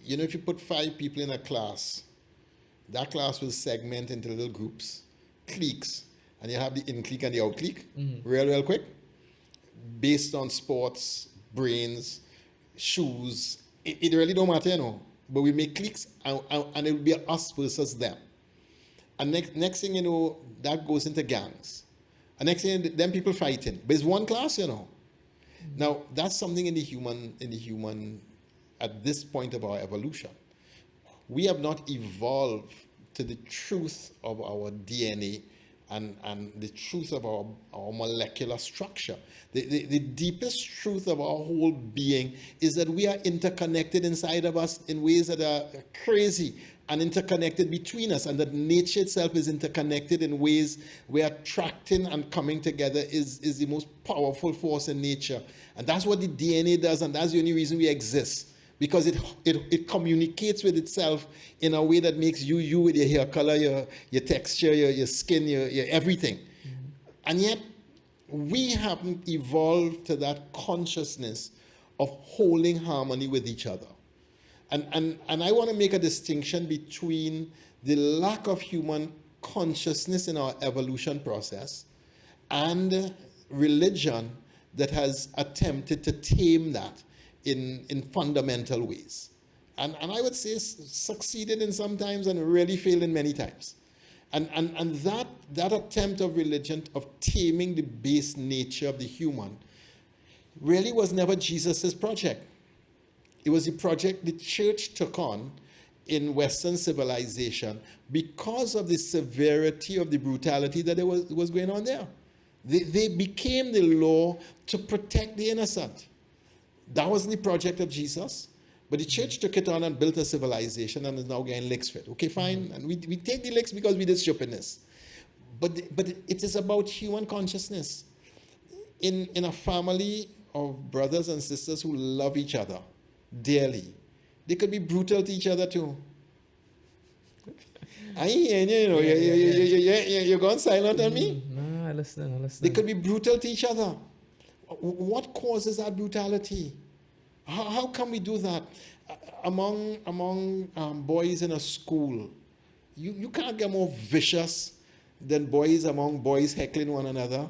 You know, if you put 5 people in a class, that class will segment into little groups, cliques, and you have the in clique and the out clique, real quick, based on sports, brains, shoes. It really don't matter, you know. But we make cliques, and it will be us versus them. And next thing you know, that goes into gangs. And next thing, then people fighting. But it's one class, you know. Now that's something in the human at this point of our evolution. We have not evolved to the truth of our DNA and the truth of our molecular structure. The deepest truth of our whole being is that we are interconnected inside of us in ways that are crazy and interconnected between us, and that nature itself is interconnected in ways where attracting and coming together is the most powerful force in nature. And that's what the DNA does, and that's the only reason we exist. Because it communicates with itself in a way that makes you with your hair color, your texture, your skin, your everything. And yet, we haven't evolved to that consciousness of holding harmony with each other. And I want to make a distinction between the lack of human consciousness in our evolution process and religion that has attempted to tame that in fundamental ways. And I would say succeeded in some times and really failed in many times. And that attempt of religion of taming the base nature of the human really was never Jesus' project. It was a project the church took on in Western civilization because of the severity of the brutality that was going on there. They became the law to protect the innocent. That wasn't the project of Jesus, but the church took it on and built a civilization and is now getting licks for it. Okay, fine, and we take the licks because we did stupidness. But it is about human consciousness. In a family of brothers and sisters who love each other dearly, they could be brutal to each other too. You're going silent on me? No, I listen. They could be brutal to each other. What causes that brutality? How can we do that? Among boys in a school, you can't get more vicious than boys among boys heckling one another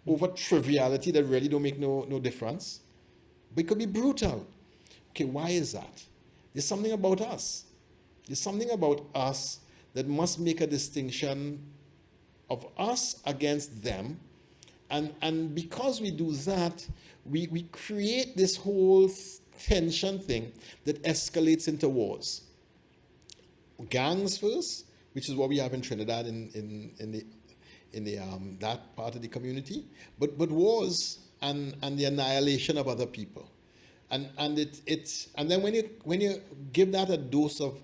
over triviality that really don't make no difference. But it could be brutal. Okay, why is that? There's something about us. There's something about us that must make a distinction of us against them. And because we do that, we create this whole tension thing that escalates into wars. Gangs first, which is what we have in Trinidad in that part of the community, but wars and the annihilation of other people. And then when you give that a dose of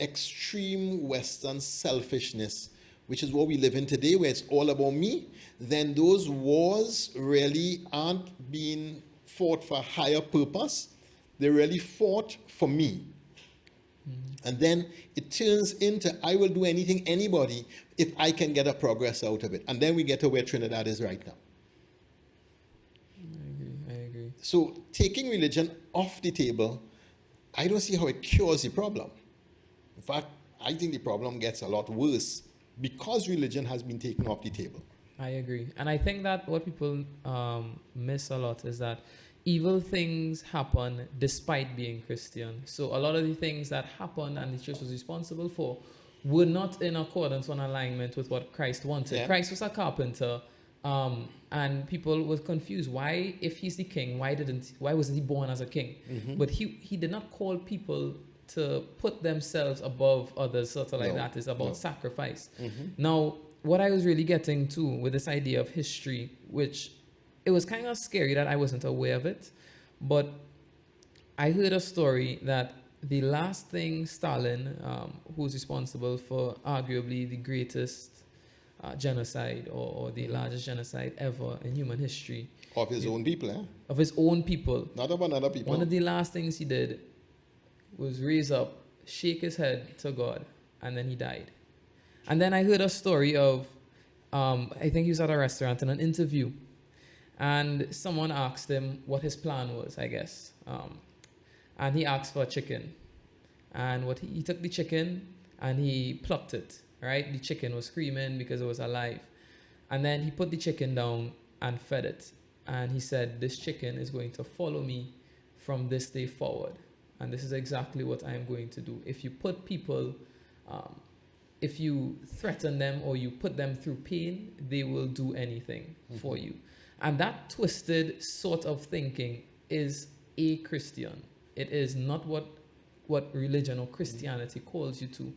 extreme Western selfishness, which is what we live in today, where it's all about me, then those wars really aren't being fought for a higher purpose. They really fought for me. And then it turns into, I will do anything, anybody, if I can get a progress out of it. And then we get to where Trinidad is right now. I agree. So taking religion off the table, I don't see how it cures the problem. In fact, I think the problem gets a lot worse because religion has been taken off the table. I agree. And I think that what people miss a lot is that evil things happen despite being Christian. So a lot of the things that happened and the church was responsible for were not in accordance or in alignment with what Christ wanted. Yeah. Christ was a carpenter, and people were confused. Why, if he's the king, why wasn't he born as a king? But he did not call people to put themselves above others, sort of like that. It's about sacrifice. Now, what I was really getting to with this idea of history, which it was kind of scary that I wasn't aware of it, but I heard a story that the last thing Stalin, who's responsible for arguably the greatest genocide or the largest genocide ever in human history. Of his own people, eh? Of his own people. Not about other people. One of the last things he did was raise up, shake his head to God, and then he died. And then I heard a story of, I think he was at a restaurant in an interview, And someone asked him what his plan was, I guess. And he asked for a chicken. And he took the chicken and he plucked it, right? The chicken was screaming because it was alive. And then he put the chicken down and fed it. And he said, this chicken is going to follow me from this day forward. And this is exactly what I am going to do. If you put people, if you threaten them or you put them through pain, they will do anything for you. And that twisted sort of thinking is a Christian. It is not what religion or Christianity calls you to.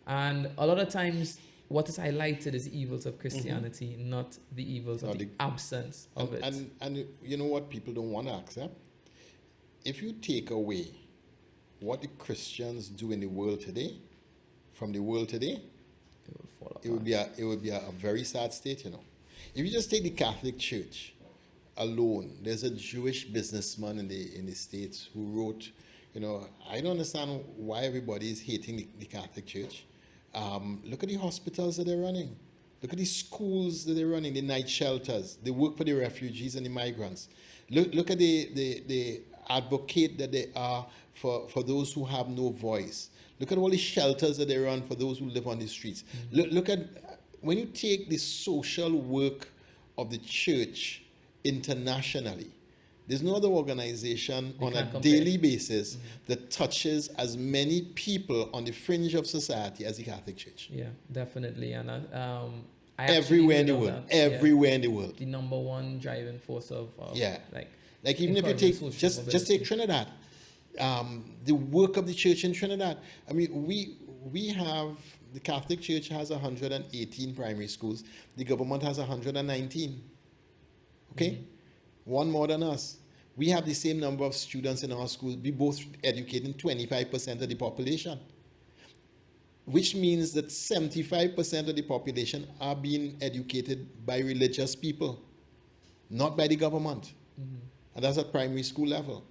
And a lot of times, what is highlighted is the evils of Christianity, not the evils of the absence of it. And you know what people don't want to accept? If you take away what the Christians do in the world today, from the world today, it would be a very sad state, you know. If you just take the Catholic Church alone, there's a Jewish businessman in the States who wrote, you know, I don't understand why everybody is hating the Catholic Church. Look at the hospitals that they're running. Look at the schools that they're running, the night shelters. They work for the refugees and the migrants. Look at the advocate that they are for those who have no voice. Look at all the shelters that they run for those who live on the streets. Look at, when you take the social work of the church internationally, there's no other organization on a daily basis that touches as many people on the fringe of society as the Catholic Church. Yeah, definitely. And everywhere in the world. Everywhere in the world. The number one driving force of like even if you take just take Trinidad, the work of the church in Trinidad. I mean, we have, the Catholic Church has 118 primary schools. The government has 119. Okay? One more than us. We have the same number of students in our schools. We both educating 25% of the population, which means that 75% of the population are being educated by religious people, not by the government. And that's at primary school level.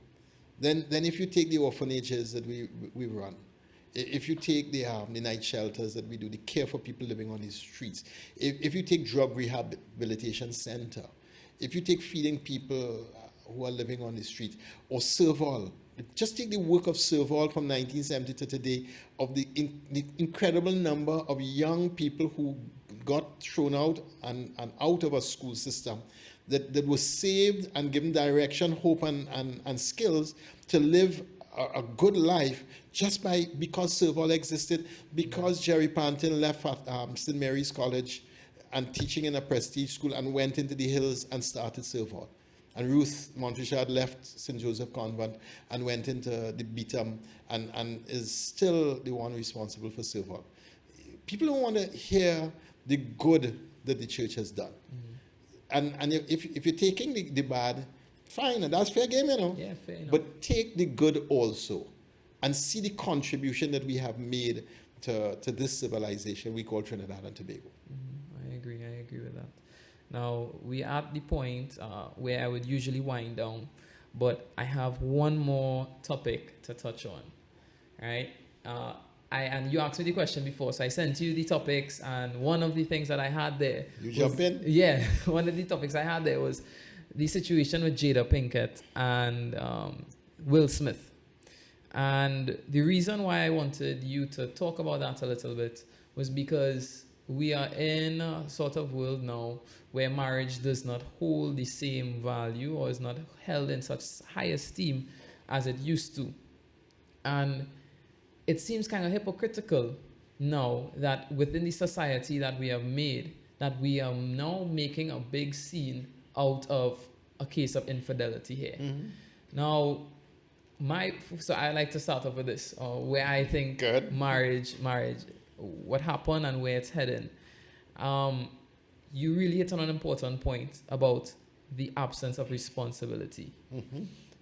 Then if you take the orphanages that we run, if you take the night shelters that we do, the care for people living on the streets, if you take drug rehabilitation center, if you take feeding people who are living on the street, or Serval, just take the work of Serval from 1970 to today, of the incredible number of young people who got thrown out and out of a school system that was saved and given direction, hope, and skills to live a good life just because Serval existed, because Jerry Pantin left at St. Mary's College and teaching in a prestige school and went into the hills and started Serval. And Ruth Montrechard left St. Joseph Convent and went into the Beetham and is still the one responsible for Serval. People don't want to hear the good that the church has done. And if you're taking the bad, fine, and that's fair game, you know. Yeah, fair enough. But take the good also and see the contribution that we have made to this civilization we call Trinidad and Tobago. I agree with that. Now, we're at the point where I would usually wind down, but I have one more topic to touch on, right? And you asked me the question before, so I sent you the topics, and one of the things that I had there... Jump in? Yeah, one of the topics I had there was the situation with Jada Pinkett and Will Smith. And the reason why I wanted you to talk about that a little bit was because we are in a sort of world now where marriage does not hold the same value or is not held in such high esteem as it used to. And it seems kind of hypocritical now that within the society that we have made, that we are now making a big scene out of a case of infidelity here. Now, so I like to start off with this, where I think marriage, what happened and where it's heading. You really hit on an important point about the absence of responsibility.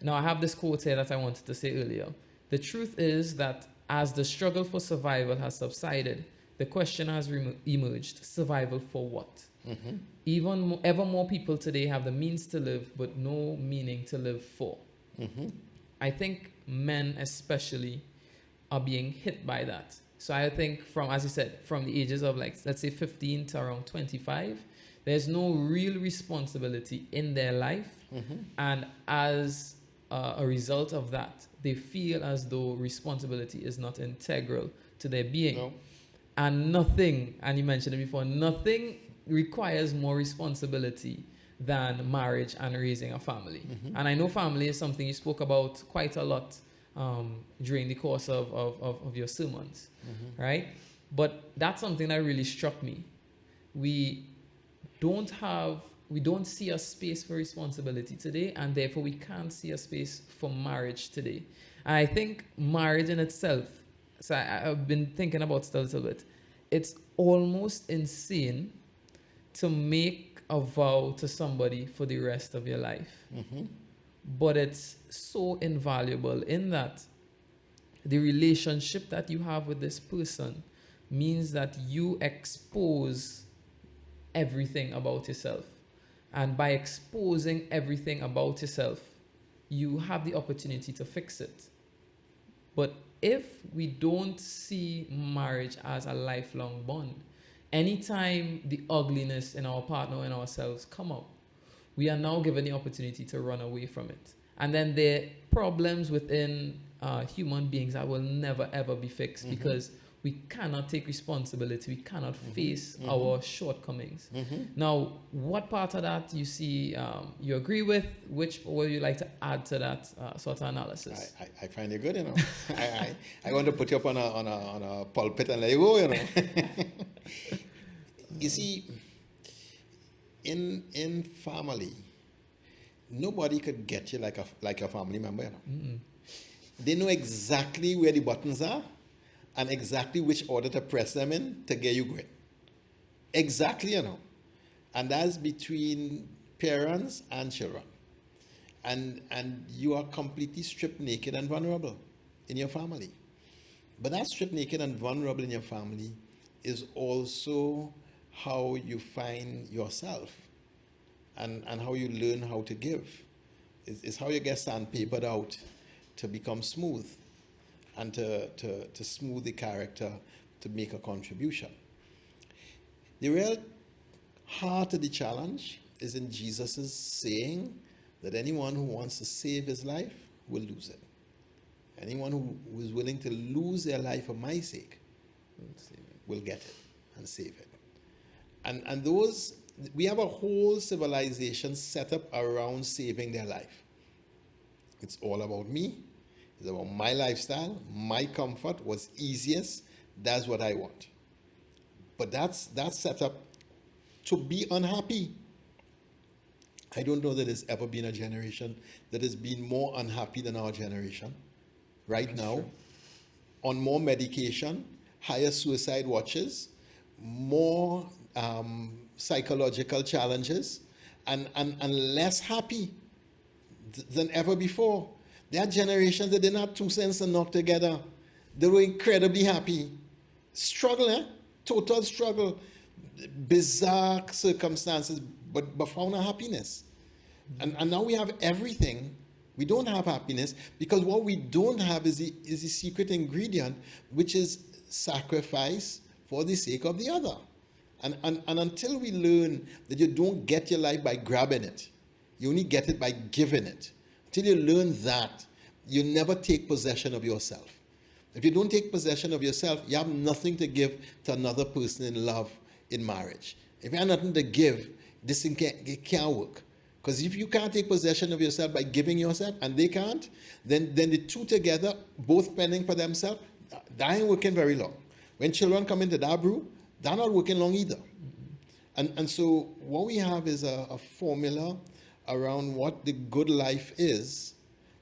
Now, I have this quote here that I wanted to say earlier. The truth is that as the struggle for survival has subsided, the question has emerged, survival for what? Ever more people today have the means to live, but no meaning to live for. I think men especially are being hit by that. So I think from, as you said, from the ages of like, let's say 15 to around 25, There's no real responsibility in their life. And as a result of that, they feel as though responsibility is not integral to their being. No. And nothing, and you mentioned it before, nothing requires more responsibility than marriage and raising a family. And I know family is something you spoke about quite a lot during the course of your sermons, right? But that's something that really struck me. We don't see a space for responsibility today, and therefore we can't see a space for marriage today. And I think marriage in itself, so I've been thinking about it a little bit, it's almost insane to make a vow to somebody for the rest of your life. But it's so invaluable in that the relationship that you have with this person means that you expose everything about yourself. And by exposing everything about yourself, you have the opportunity to fix it. But if we don't see marriage as a lifelong bond, anytime the ugliness in our partner and ourselves come up, we are now given the opportunity to run away from it. And then there are problems within human beings that will never ever be fixed because we cannot take responsibility. We cannot face our shortcomings. Now, what part of that you see you agree with? Which would you like to add to that sort of analysis? I find it good, you know. I want to put you up on a pulpit and let you go, you know. You see, in family, nobody could get you like a family member, you know. They know exactly where the buttons are and exactly which order to press them in to get you going. Exactly, you know. And that's between parents and children. And you are completely stripped naked and vulnerable in your family. But that stripped naked and vulnerable in your family is also how you find yourself and how you learn how to give. It's how you get sandpapered out to become smooth and to smooth the character to make a contribution. The real heart of the challenge is in Jesus' saying that anyone who wants to save his life will lose it. Anyone who is willing to lose their life for my sake will get it and save it. And those, we have a whole civilization set up around saving their life. It's all about me. It's about my lifestyle, my comfort, what's easiest. That's what I want. But that's set up to be unhappy. I don't know that there's ever been a generation that has been more unhappy than our generation right now, on more medication, higher suicide watches, more psychological challenges, and less happy than ever before. There are generations that didn't have 2 cents to knock together. They were incredibly happy. Struggle, total struggle. Bizarre circumstances, but found a happiness. And now we have everything. We don't have happiness because what we don't have is the secret ingredient, which is sacrifice for the sake of the other. And until we learn that you don't get your life by grabbing it, you only get it by giving it. Until you learn that, you never take possession of yourself. If you don't take possession of yourself, you have nothing to give to another person in love in marriage. If you have nothing to give, this thing can't work. Because if you can't take possession of yourself by giving yourself, and they can't, then the two together, both pending for themselves, that ain't working very long. When children come into that brew, they're not working long either. And so what we have is a formula around what the good life is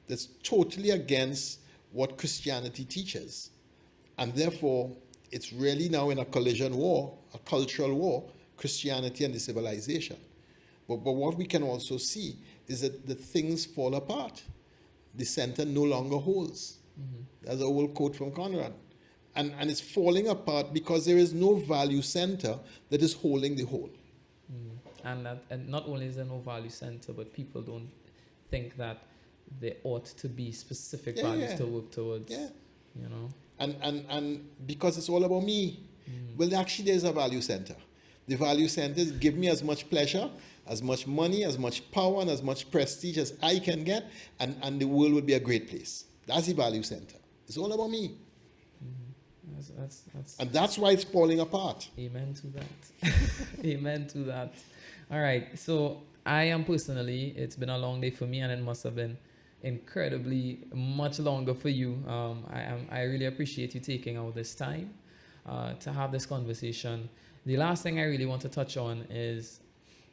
that's totally against what Christianity teaches. And therefore, it's really now in a collision war, a cultural war, Christianity and the civilization. But what we can also see is that the things fall apart. The center no longer holds. That's an old quote from Conrad. And it's falling apart because there is no value center that is holding the whole. And not only is there no value center, but people don't think that there ought to be specific values to work towards. Yeah. You know. And because it's all about me. Well, actually, there's a value center. The value centers give me as much pleasure, as much money, as much power, and as much prestige as I can get, and the world would be a great place. That's the value center. It's all about me. And that's why it's falling apart. Amen to that. Amen to that. All right. So I am personally, it's been a long day for me, and it must have been incredibly much longer for you. I really appreciate you taking out this time to have this conversation. The last thing I really want to touch on is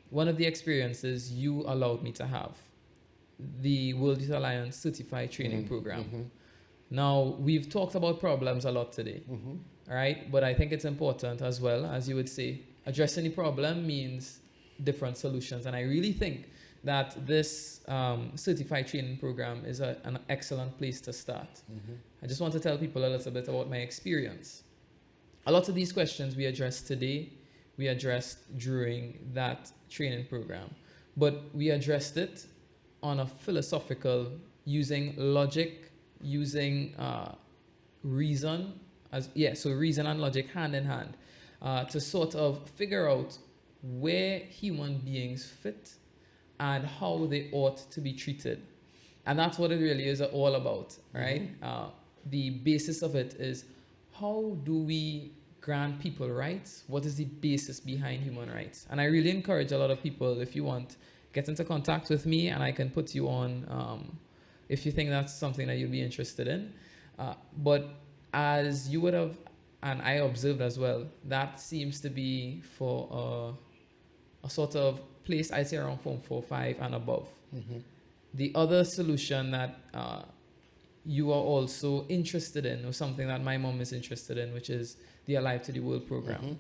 one of the experiences you allowed me to have, the World Youth Alliance Certified Training Program. Now, we've talked about problems a lot today, right? But I think it's important as well, as you would say, addressing the problem means different solutions. And I really think that this certified training program is an excellent place to start. I just want to tell people a little bit about my experience. A lot of these questions we addressed today, we addressed during that training program. But we addressed it on a philosophical, using logic, using reason, so reason and logic hand in hand, to sort of figure out where human beings fit and how they ought to be treated. And that's what it really is all about, right? The basis of it is, how do we grant people rights? What is the basis behind human rights? And I really encourage a lot of people, if you want, get into contact with me and I can put you on if you think that's something that you'd be interested in. But as you would have, and I observed as well, that seems to be for a sort of place, I'd say around Form 4, 5 and above. The other solution that you are also interested in, or something that my mom is interested in, which is the Alive to the World program.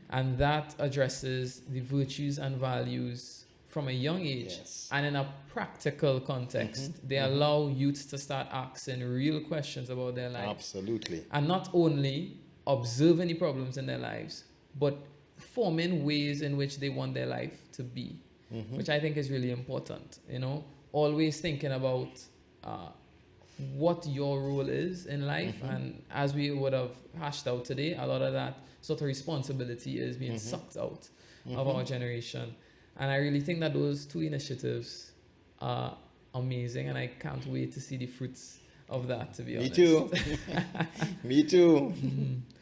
And that addresses the virtues and values from a young age, and in a practical context. They allow youths to start asking real questions about their lives. Absolutely. And not only observing the problems in their lives, but forming ways in which they want their life to be, which I think is really important. You know, always thinking about what your role is in life. And as we would have hashed out today, a lot of that sort of responsibility is being sucked out of our generation. And I really think that those two initiatives are amazing, and I can't wait to see the fruits of that, to be honest. Me too. Me too.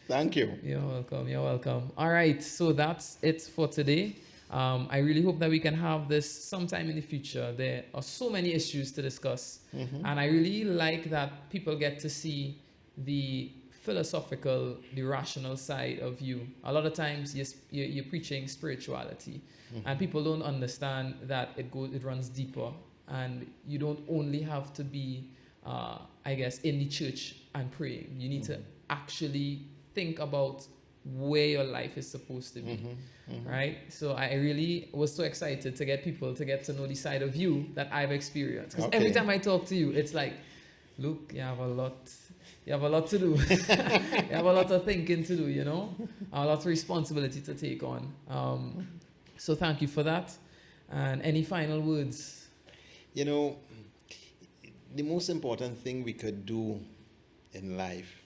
Thank you. You're welcome. You're welcome. All right. So that's it for today. I really hope that we can have this sometime in the future. There are so many issues to discuss. And I really like that people get to see the philosophical, the rational side of you. A lot of times you're preaching spirituality, and people don't understand that it runs deeper, and you don't only have to be, I guess, in the church and praying. You need to actually think about where your life is supposed to be, right? So I really was so excited to get people to get to know the side of you that I've experienced. Because every time I talk to you, it's like, look, you have a lot to do. You have a lot of thinking to do, you know, a lot of responsibility to take on. So thank you for that. And any final words? You know, the most important thing we could do in life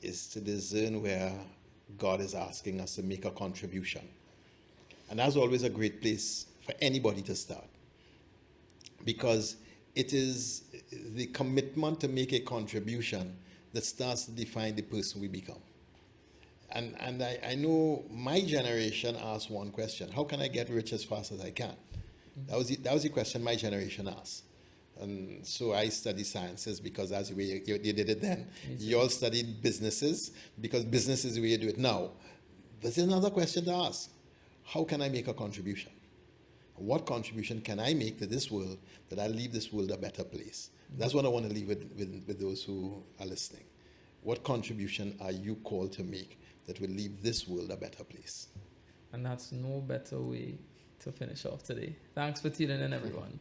is to discern where God is asking us to make a contribution. And that's always a great place for anybody to start, because it is the commitment to make a contribution that starts to define the person we become. And I know my generation asked one question: how can I get rich as fast as I can? That was the question my generation asked. And so I studied sciences because that's the way you did it then. You all studied businesses because business is the way you do it now. But there's another question to ask: how can I make a contribution? What contribution can I make to this world that I leave this world a better place? That's what I want to leave with those who are listening. What contribution are you called to make that will leave this world a better place? And that's no better way to finish off today. Thanks for tuning in, everyone.